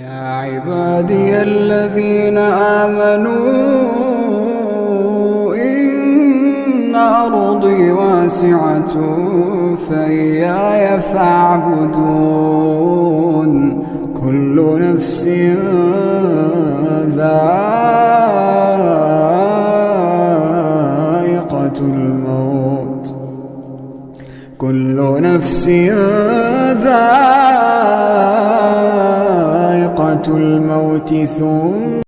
يا عبادي الذين آمنوا إن أرضي واسعة فإياي فاعبدون كل نفس ذائقة الموت كل نفس ذائقة الموت ثم